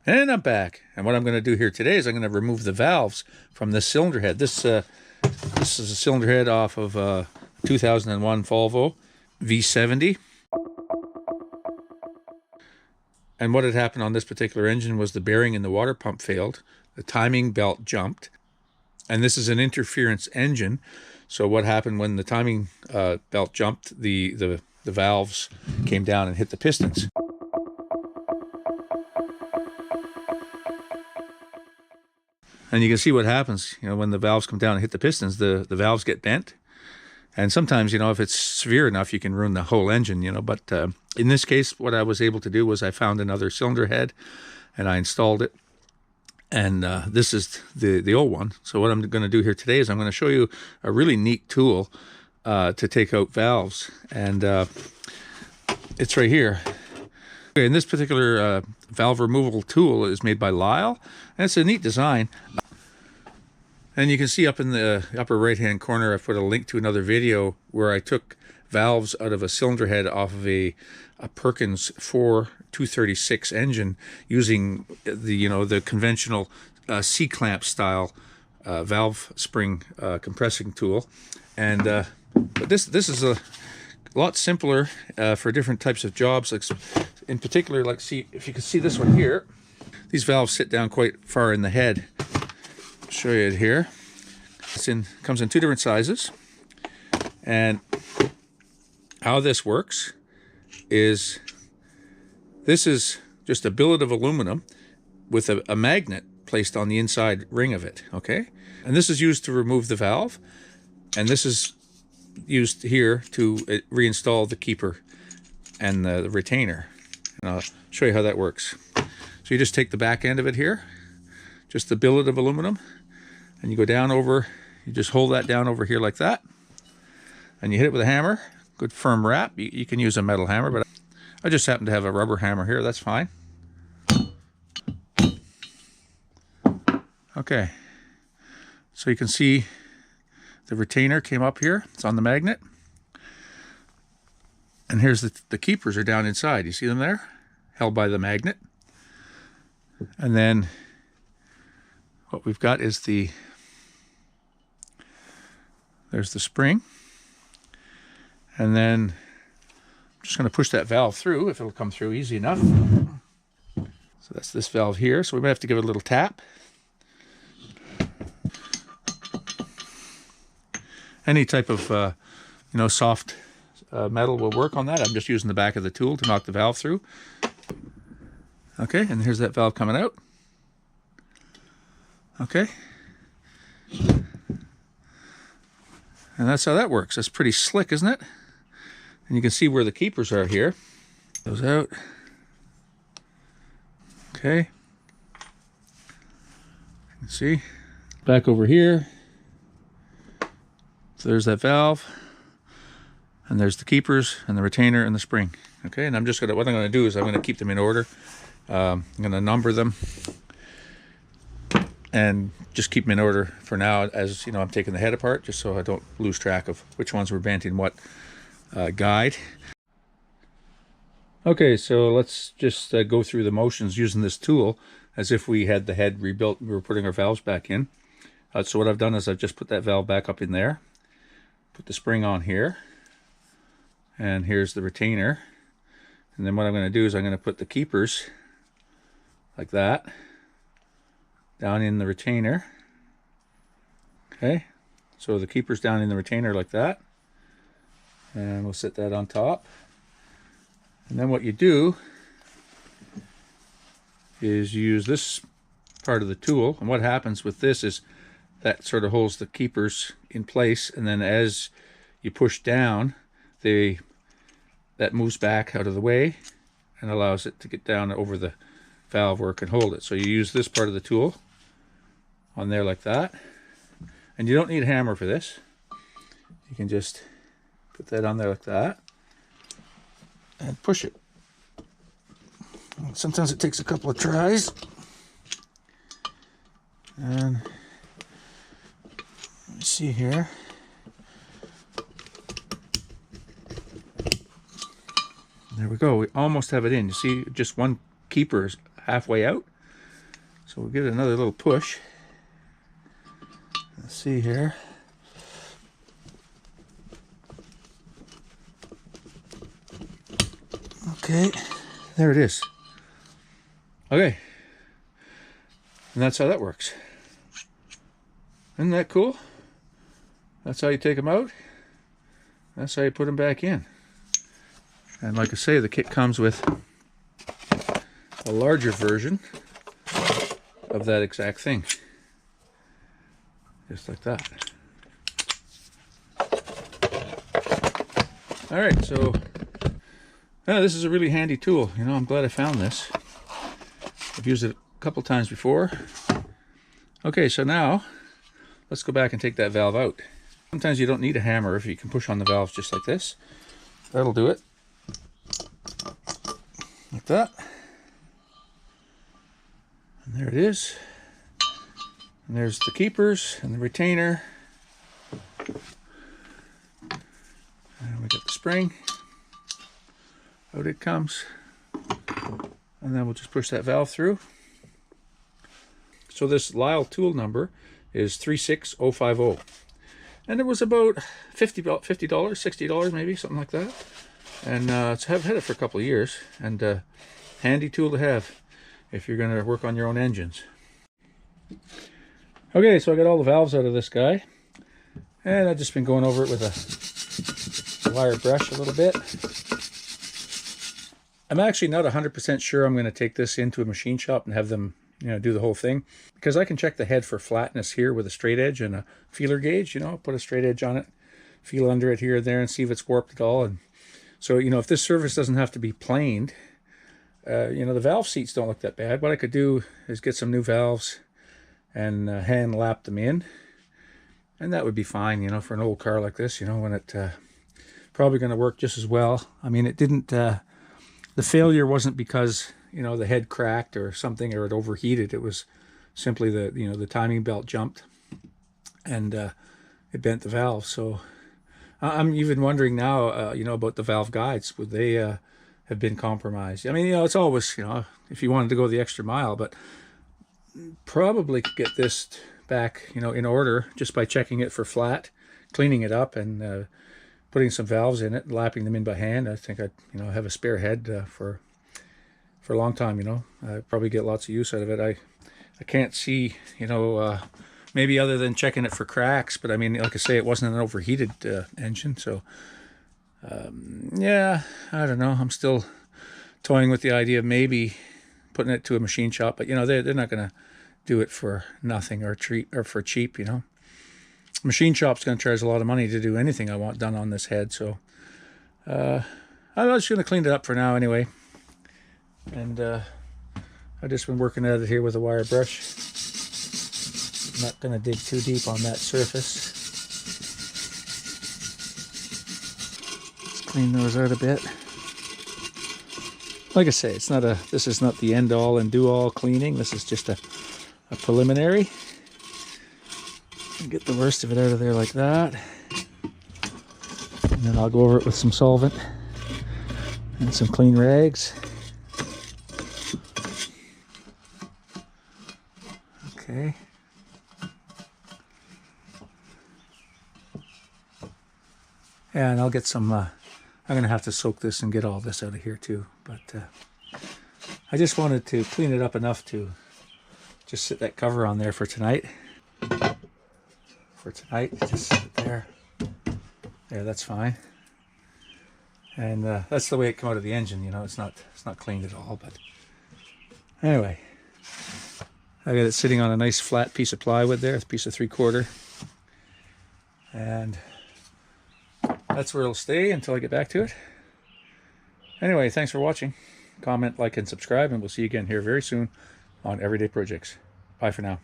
And I'm back. And what I'm going to do here today is I'm going to remove the valves from this cylinder head. This is a cylinder head off of 2001 Volvo V70. And what had happened on this particular engine was the bearing in the water pump failed. The timing belt jumped. And this is an interference engine. So what happened when the timing belt jumped, the valves came down and hit the pistons. And you can see what happens, when the valves come down and hit the pistons, the valves get bent. And sometimes, if it's severe enough, you can ruin the whole engine, But in this case, what I was able to do was I found another cylinder head and I installed it. And this is the old one. So what I'm going to do here today is I'm going to show you a really neat tool to take out valves. And it's right here. And this particular valve removal tool is made by Lisle, and it's a neat design. And you can see up in the upper right hand corner I put a link to another video where I took valves out of a cylinder head off of a Perkins 236 engine using the conventional C-clamp style valve spring compressing tool. And but this is a lot simpler for different types of jobs. Like in particular, like see if you can see this one here. These valves sit down quite far in the head. I'll show you it here. Comes in two different sizes, and how this works is this is just a billet of aluminum with a magnet placed on the inside ring of it. Okay, and this is used to remove the valve, and this is used here to reinstall the keeper and the retainer. And I'll show you how that works. So you just take the back end of it here, just the billet of aluminum, and you go down over, you just hold that down over here like that, and you hit it with a hammer, good firm wrap. You can use a metal hammer, but I just happen to have a rubber hammer here, that's fine. Okay, so you can see the retainer came up here, it's on the magnet, and here's the keepers are down inside, you see them there, held by the magnet. And then what we've got is there's the spring, and then I'm just going to push that valve through, if it'll come through easy enough. So that's this valve here, so we might have to give it a little tap. Any type of soft metal will work on that. I'm just using the back of the tool to knock the valve through. Okay, and here's that valve coming out. Okay. And that's how that works. That's pretty slick, isn't it? And you can see where the keepers are here. Goes out. Okay. You can see. Back over here. So there's that valve. And there's the keepers and the retainer and the spring. Okay, and what I'm gonna do is I'm gonna keep them in order. I'm going to number them and just keep them in order for now, as I'm taking the head apart, just so I don't lose track of which ones were bent in what guide. Okay, so let's just go through the motions using this tool as if we had the head rebuilt and we were putting our valves back in. So what I've done is I've just put that valve back up in there, put the spring on here, and here's the retainer. And then what I'm going to do is I'm going to put the keepers like that down in the retainer. Okay, so the keeper's down in the retainer like that, and we'll set that on top. And then what you do is you use this part of the tool, and what happens with this is that sort of holds the keepers in place, and then as you push down, that moves back out of the way and allows it to get down over the valve where it can hold it. So you use this part of the tool on there like that, and you don't need a hammer for this. You can just put that on there like that and push it. Sometimes it takes a couple of tries, and let me see here. There we go. We almost have it in. You see, just one keeper is halfway out. So we'll give it another little push. Let's see here. Okay, there it is. Okay, and that's how that works. Isn't that cool? That's how you take them out. That's how you put them back in. And like I say, the kit comes with a larger version of that exact thing. Just like that. Alright, so yeah, this is a really handy tool. You know, I'm glad I found this. I've used it a couple times before. Okay, so now let's go back and take that valve out. Sometimes you don't need a hammer if you can push on the valves just like this. That'll do it. Like that. And there it is. And there's the keepers and the retainer. And we got the spring. Out it comes. And then we'll just push that valve through. So this Lisle tool number is 36050. And it was about $50, $60 maybe, something like that. And I've had it for a couple of years. And handy tool to have if you're going to work on your own engines. Okay, so I got all the valves out of this guy. And I've just been going over it with a wire brush a little bit. I'm actually not 100% sure I'm going to take this into a machine shop and have them, you know, do the whole thing, because I can check the head for flatness here with a straight edge and a feeler gauge. You know, put a straight edge on it, feel under it here and there, and see if it's warped at all. And so, you know, if this surface doesn't have to be planed, you know, the valve seats don't look that bad. What I could do is get some new valves and hand lap them in, and that would be fine. You know, for an old car like this, you know, when it probably going to work just as well. I mean, it didn't. The failure wasn't because, you know, the head cracked or something, or it overheated. It was simply the, you know, the timing belt jumped and it bent the valve. So I'm even wondering now, you know, about the valve guides. Would they have been compromised? I mean, you know, it's always, you know, if you wanted to go the extra mile, but probably could get this back, you know, in order just by checking it for flat, cleaning it up, and putting some valves in it, and lapping them in by hand. I think I'd, you know, have a spare head for a long time. You know, I probably get lots of use out of it. I can't see, you know, maybe other than checking it for cracks, but I mean, like I say, it wasn't an overheated engine, so yeah, I don't know. I'm still toying with the idea of maybe putting it to a machine shop, but you know, they're not going to do it for nothing or for cheap. You know, machine shop's going to charge a lot of money to do anything I want done on this head, so I'm just going to clean it up for now anyway. And I've just been working at it here with a wire brush. I'm not going to dig too deep on that surface. Let's clean those out a bit. Like I say, this is not the end all and do all cleaning. This is just a preliminary. Get the worst of it out of there like that. And then I'll go over it with some solvent and some clean rags. Okay. Yeah, and I'll get some, I'm going to have to soak this and get all this out of here too. But I just wanted to clean it up enough to just sit that cover on there for tonight. Just sit it there. Yeah, that's fine. And that's the way it came out of the engine. You know, it's not cleaned at all. But anyway, I got it sitting on a nice flat piece of plywood there, a piece of 3/4, and that's where it'll stay until I get back to it. Anyway, thanks for watching. Comment, like, and subscribe, and we'll see you again here very soon on Everyday Projects. Bye for now.